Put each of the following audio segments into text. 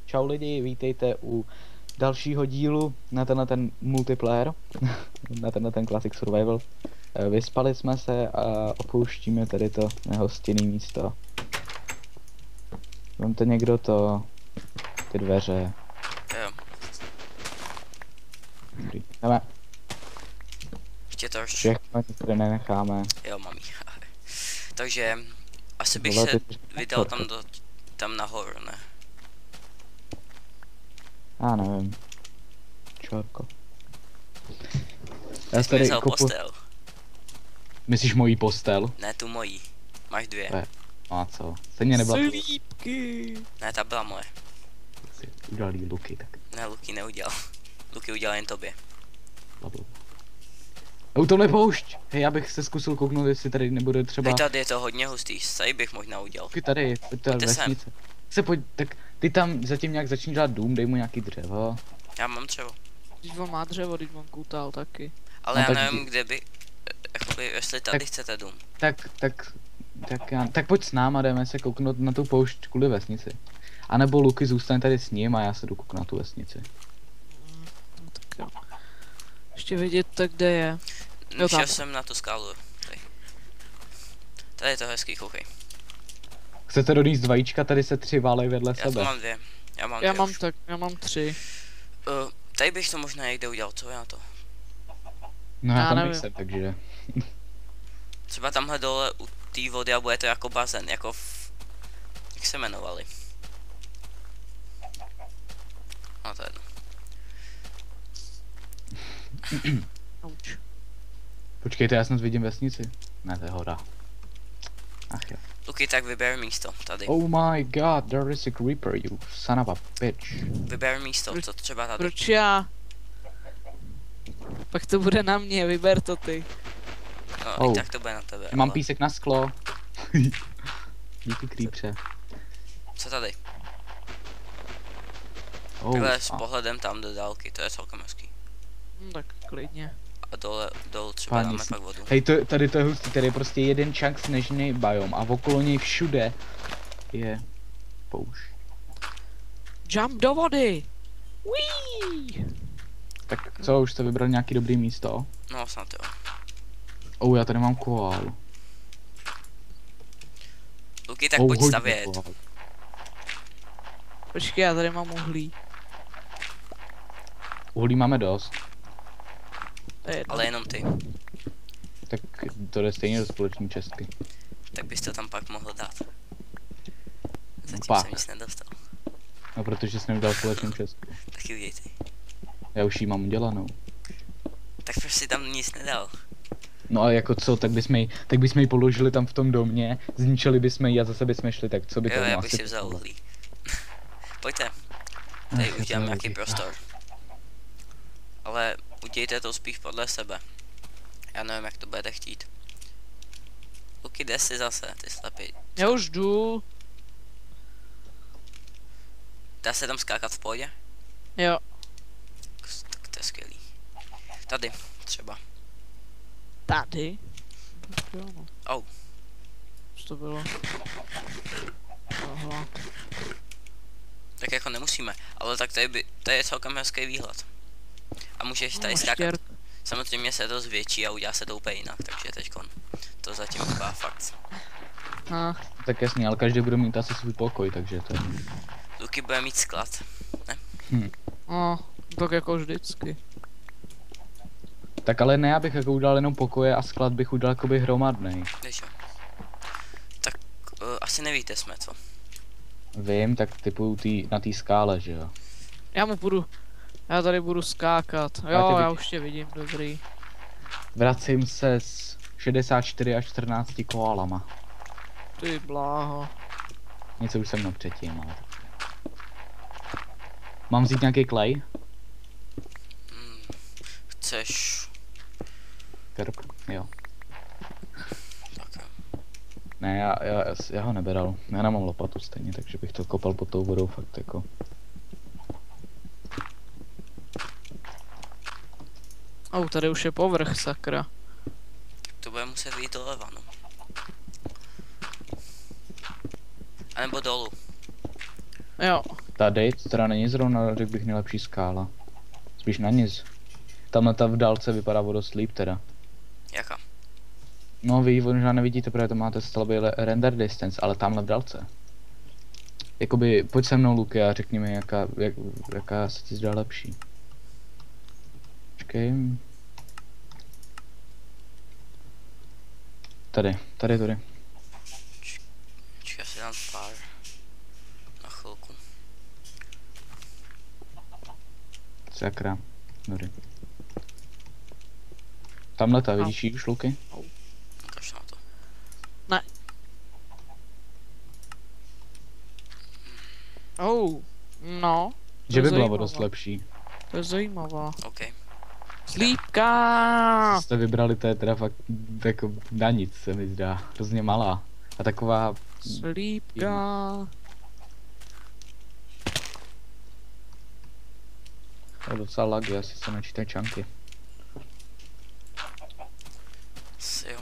čau lidi, vítejte u dalšího dílu na tenhle ten multiplayer, na tenhle ten Classic Survival. Vyspali jsme se a opouštíme tady to nehostinné místo. Vemte někdo ty dveře. Jo. Dobrý. Jdeme. Ještě to už. Všechno nic tady nenecháme. Jo, mám jí. Takže asi bych Vole, se ty- vydal tam nahoru, ne? Já nevím. Čorko. Ty Já jsi mi tady vzal kopu... postel. Myslíš mojí postel? Ne, tu mojí. Máš dvě. Ne. A co? Stejně nebyla to. Slípky. Ne, ta byla moje. Udělal jí Luky, tak Ne, Luky neudělal. Luky udělal jen tobě. blablabla. U tohle poušť! Hej, já bych se zkusil kouknout, jestli tady nebude třeba... Hej, tady je to hodně hustý, tady bych možná udělal. Luky tady, pojď tady Pojďte sem. vesnice. Se pojď, tak ty tam zatím nějak začni dělat dům, dej mu nějaký dřevo. Já mám třeba. Když on má dřevo, když on kutal taky. Ale No já tak nevím, kde by... Jakoby, jestli tady chcete dům. Tak pojď s náma, jdeme se kouknout na tu poušť kvůli vesnici. A nebo Luky zůstane tady s ním a já se jdu kouknout na tu vesnici. No, tak jo. Ještě vidět tak, kde je. Jo, tam. Šel jsem na tu skálu. Tady je to hezký, koukej. Chcete donést vajíčka, tady se 3 válej vedle Já tu sebe. mám dvě. Já mám Já dvě mám už. já mám 3. Tady bych to možná někde udělal, co já to? No já Já tam nevím. nejsem, takže... Třeba tamhle dole u té vody a bude to jako bazén, jako jak se jmenovali? No to je jedno. Auč. Počkejte, já snad vidím vesnici. Ne, to je hora. Ach jo. Luky, tak vyber místo, tady. Oh my god, there is a creeper, you son of a bitch. Vyber místo, co třeba tady. Proč já? Pak to bude na mě, vyber to ty. No, Oh. i tak to bude na tebe. Mám ale písek na sklo. Díky creepře. co tady? Oh, Takhle s a- pohledem tam do dálky, to je celkem hezký. No tak klidně. A dolů třeba Páni dáme si- pak vodu. Hej, tady to je hustý, tady je prostě jeden čank sněžný biom a okolo něj všude je poušť. Jump do vody! Wee! Tak co, už jste vybrali nějaký dobrý místo? No snad jo. Oh, já tady mám koálu. Luky, tak Oh, pojď hodně stavět. koál. Počkej, já tady mám uhlí. Uhlí máme dost, To je jedno. Ale jenom ty. tak to jde stejně do společné čestky. Tak bys to tam pak mohl dát. Zatím Pak. jsem nic nedostal. No protože jsem udělal společnou čestku. Taky uděj ty. Já už ji mám udělanou. Tak proč si tam nic nedal? No a jako co, tak bychom ji položili tam v tom domě, zničili bychom ji a zase bychom šli, tak co by to Jo, já bylo bych asi si vzal tohle? uhlí. Pojďte, tady Ach, udělám to je nějaký dobrý. prostor. Ale udějte to spíš podle sebe. Já nevím, jak to budete chtít. Luky, jde si zase, ty slepý. Já už jdu. Dá se tam skákat v pohodě? Jo. Tak to je skvělý. Tady, třeba. Tady. Tak jo, no. Au. Co to bylo? Aha. Tak jako nemusíme, ale tak tady je celkem hezký výhled. A můžeš tady skákat. Štěrk. Samozřejmě se to zvětší a udělá se to úplně jinak, takže teďkon. To zatím vypadá fakt. Tak jasně, ale každý bude mít asi svůj pokoj, takže to je... Luky bude mít sklad. No, tak jako vždycky. Tak ale ne, abych jako udělal jenom pokoje a sklad bych udělal jakoby hromadnej. Víš jo. Tak asi nevíte jsme co. Vím, tak typu na té skále, že jo. Já tady budu skákat. Já Jo, tě já vidím. už tě vidím, dobrý. Vracím se s 64 až 14 koálama. Ty bláho. Něco už jsem měl předtím, ale... Mám vzít nějaký klej? Chceš... Kerb? Jo. Tak jo. Ne, já ho neberal. Já nemám lopatu stejně, takže bych to kopal pod tou vodou fakt jako. Tady už je povrch, sakra. Tak to bude muset jít doleva, no. A nebo dolů. Jo, Tady to teda není zrovna, řekl bych, nejlepší skála. Spíš na nic. Tamhle ta v dálce vypadá o dost líp teda. Jaká? No vy možná nevidíte, protože to máte slabý render distance, ale tamhle v dálce. Jakoby, pojď se mnou, Luky, a řekni mi, jaká se ti zdá lepší. Počkej. Tady. Počkej, já si dám pár. Na chvilku. Sakra. Dobrý. Tamhle ta, vidíš ji už, Luky? Ukaž na to. Ne. No. Že to by je byla o zajímavá. dost lepší. To je zajímavá. OK. Slípka! Co jste vybrali, to je teda fakt jako na nic, se mi zdá. Hrozně malá. A taková... Slípka. To je docela laggy, asi se načítají čanky. Asi jo.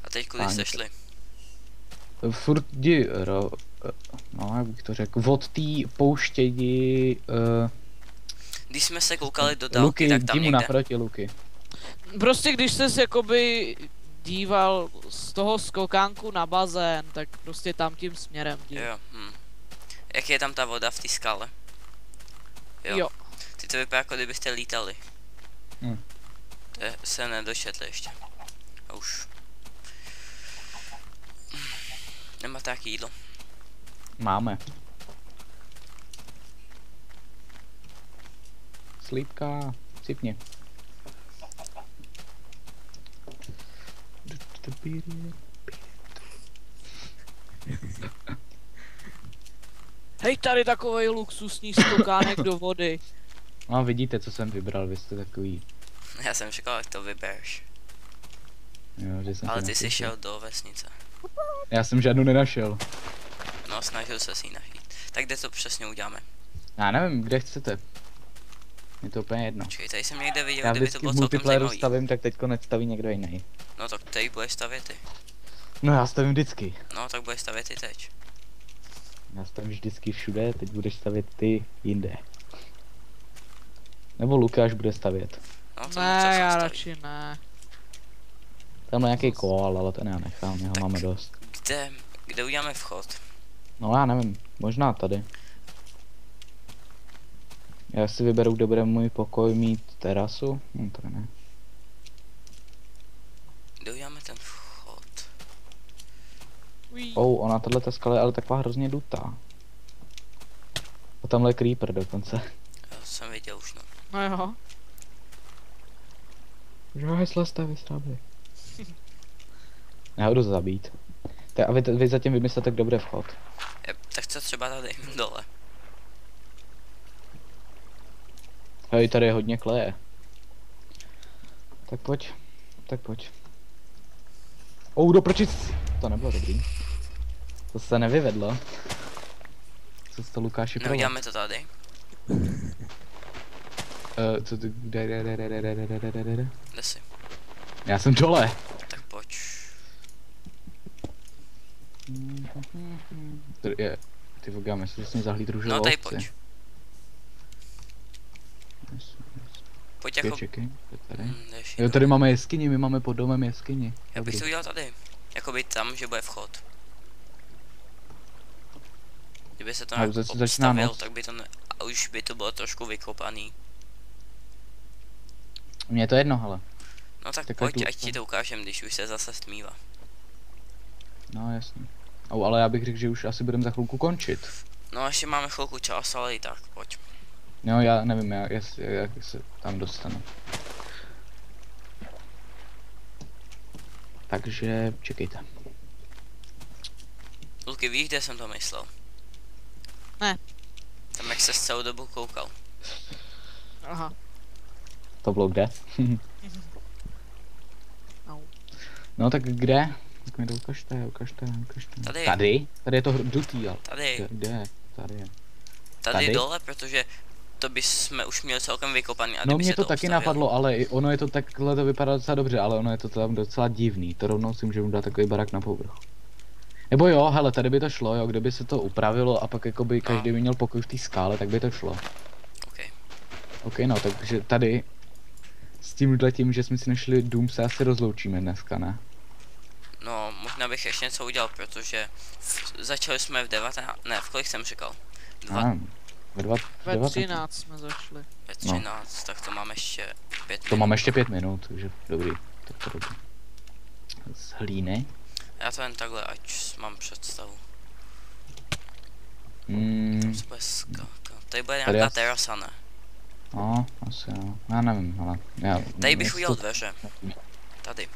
A teď kudy Páni. jste šli? Furt no, jak bych to řekl, od té pouště Když jsme se koukali do dálky, Luky, tak tam jdi mu někde. naproti, Luky. Prostě když ses jakoby díval z toho skokánku na bazén, tak prostě tam tím směrem jdi. Jo, Jak je tam ta voda v té skale? Jo. Ty to vypadá, jako kdybyste lítali. Hm. To se nedočetli ještě. A už. Nemá tak jídlo. Máme. Slípka, sypni. Hej, tady takovej luxusní skokánek do vody. No vidíte, co jsem vybral, vy jste takový. Já jsem čekal, jak to vybereš. Jo, že jsem Ale to ty jsi našel. šel do vesnice. Já jsem žádnou nenašel. No, snažil se si ji najít. Tak kde to přesně uděláme? Já nevím, kde chcete. Je to úplně jedno. Počkej, tady jsem někde viděl, Já kdyby to vždycky bylo v celkem multiplayeru zajímavý. stavím, tak teďko nestaví někdo jiný. No tak tady budeš stavět ty. No já stavím vždycky. No tak budeš stavět ty teď. Já stavím vždycky všude, teď budeš stavět ty jinde. Nebo Lukáš bude stavět. No to Ne, já radši ne. Tam je nějaký koal, ale ten já nechám, jeho Tak. máme dost. Kde uděláme vchod? No já nevím, možná tady. Já si vyberu, kde bude můj pokoj mít terasu. Tady ne. Kde uděláme ten vchod? Ují. Ona tato skala je ale taková hrozně dutá. A tamhle je creeper dokonce. Já jsem viděl už, no. No jo. Že hesla stavy sráby. Já ho jdu zabít. A vy zatím vymyslete, kde bude vchod. Tak co třeba tady dole? Hej, tady je hodně kleje. Tak pojď. Tak pojď. Doprčit! To nebylo dobrý. To se nevyvedlo. Co jsi to, Lukáši, provedl? Neuděláme to tady. Co ty, kde? Kde jsi? Já jsem dole. Tak pojď. Ty voga, myslím, že jsi mě zahlíd růžovou No tady ovci. pojď. Pojď jako... Čekej, tady. jdeš Jo, jinam. tady máme jeskyni, my máme pod domem jeskyni. Já bych Dobrý. to udělal tady. Jakoby tam, že bude vchod. Kdyby se to A nějak zase začíná obstavil, noc. tak by to a už by to bylo trošku vykopaný. Mně je to jedno, hele. No tak Tak pojď, jdu. ať ti to ukážem, když už se zase stmívá. No jasně. Ale já bych řekl, že už asi budeme za chvilku končit. No ještě máme chvilku čas, ale i tak, pojď. No já nevím, jak se tam dostanu. Takže čekejte. Luky, víš, kde jsem to myslel? Ne. Tam jak se celou dobu koukal. Aha. To bylo kde? Au. No tak kde? Tak mi to ukažte. Tady. Tady? Tady je to dutý, ale. Tady. Kde? Tady je. Tady Tady? dole, protože to bychom už měli celkem vykopaný a No kdyby mě se to taky obstavilo. napadlo, ale ono je to takhle, to vypadá docela dobře, ale ono je to tam docela divný. To rovnou si můžeme dát takový barák na povrch. Nebo jo, hele, tady by to šlo, jo, kdyby se to upravilo a pak jakoby No. každý by měl pokoj v té skále, tak by to šlo. OK. OK, no, takže tady s tímhletím, že jsme si našli dům, se asi rozloučíme dneska, ne? No, možná bych ještě něco udělal, protože začali jsme v 19, ne, v kolik jsem říkal? Ve Ve 19. 13 jsme začali. Ve 13, tak to mám ještě 5 To minut. mám ještě 5 minut, takže dobrý. Tak to dobrý. Z hlíny. Já to jen takhle, ať mám představu. Co bude skákat? Tady bude Tady nějaká asi- terasa, ne? No, asi jo. Já nevím, ale Tady bych jestli udělal to- dveře. Tady.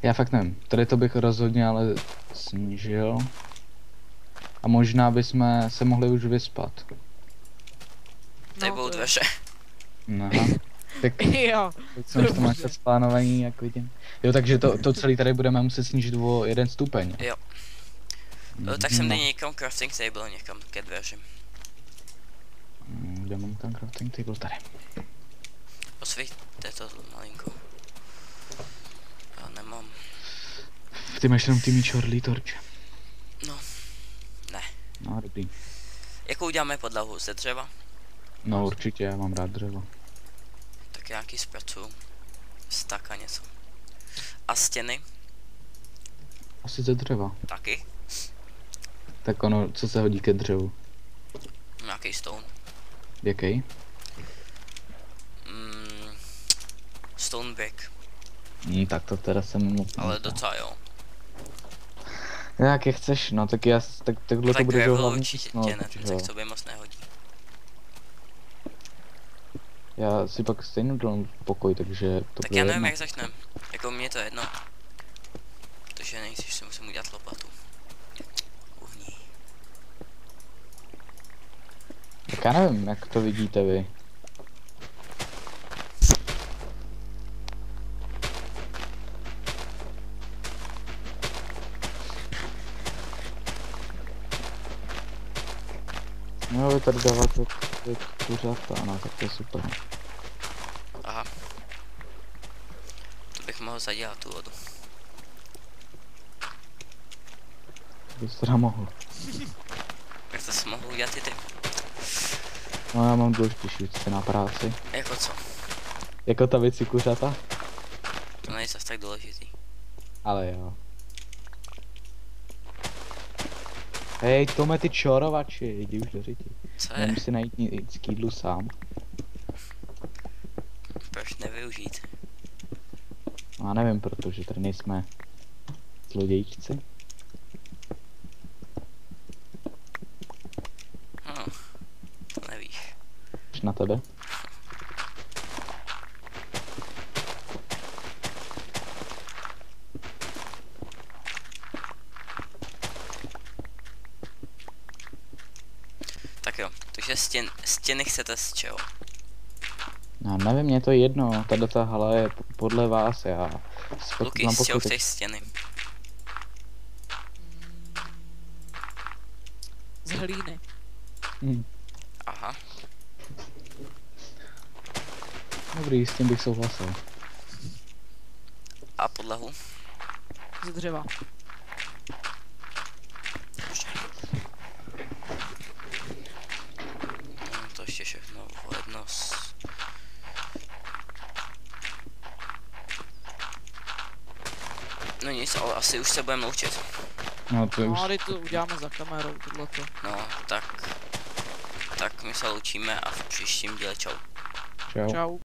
Já fakt nevím. Tady to bych rozhodně ale snížil. A možná bychom se mohli už vyspat. Tady No, budou to- dveře. Aha. Tak Jo, jsem to máš dobře. plánovaný, jak vidím. Jo, takže to celé tady budeme muset snížit o 1 stupeň. Jo. Tak jsem No. dej někam crafting table, někam ke dveřím. Kde mám ten crafting table? Tady. Osvíťte to malinko. Já nemám. Ty máš jenom ty míč orlí torče. No. Ne. No, dobrý. Jakou uděláme podlahu? Ze dřeva? No určitě, já mám rád dřevo. Tak nějaký zpracuju. Stak a něco. A stěny? Asi ze dřeva. Taky? Tak ono, co se hodí ke dřevu? Nějaký stone. Jaký? Stone brick. Tak to teda jsem moc Ale neznal. docela jo. Jak je chceš, no tak já, takhle to Tak bude, že jo, gravel hlavní určitě no, ne, takže ten jo. se k sobě moc nehodí. Já si pak stejně udělám pokoj, takže to Tak bude já nevím, jedno. jak začneme. Jako mně to je jedno. Protože nejdřív si musím udělat lopatu. Uhní. Tak já nevím, jak to vidíte vy. No vy tady dáváte ty kuřata, no tak to je super. Aha. To bych mohl zadělat tu vodu. Bys teda mohl. Jak to si mohu udělat i ty? No já mám důležitější věci na práci. Jako co? Jako ta věci kuřata? To není zase tak důležitý. Ale jo. Hej, Tome, ty čorovači, jdi už do řiti. Co je? Nemůžu si najít nic k jídlu sám. Proč nevyužít? Já nevím, protože tady nejsme zlodějčci. To nevíš. Už na tebe. Tak jo, takže stěny chcete z čeho? Já nevím, mě to jedno, ta hala je podle vás, já Luky, z čeho chceš stěny? Z hlíny. Aha. Dobrý, s tím bych souhlasil. A podlahu? Z dřeva. To ještě všechno jedno s... No nic, ale asi už se budeme loučit. No to už, No, tady to uděláme za kamerou, tohleto. No, tak my se loučíme a v příštím díle čau. čau. Čau.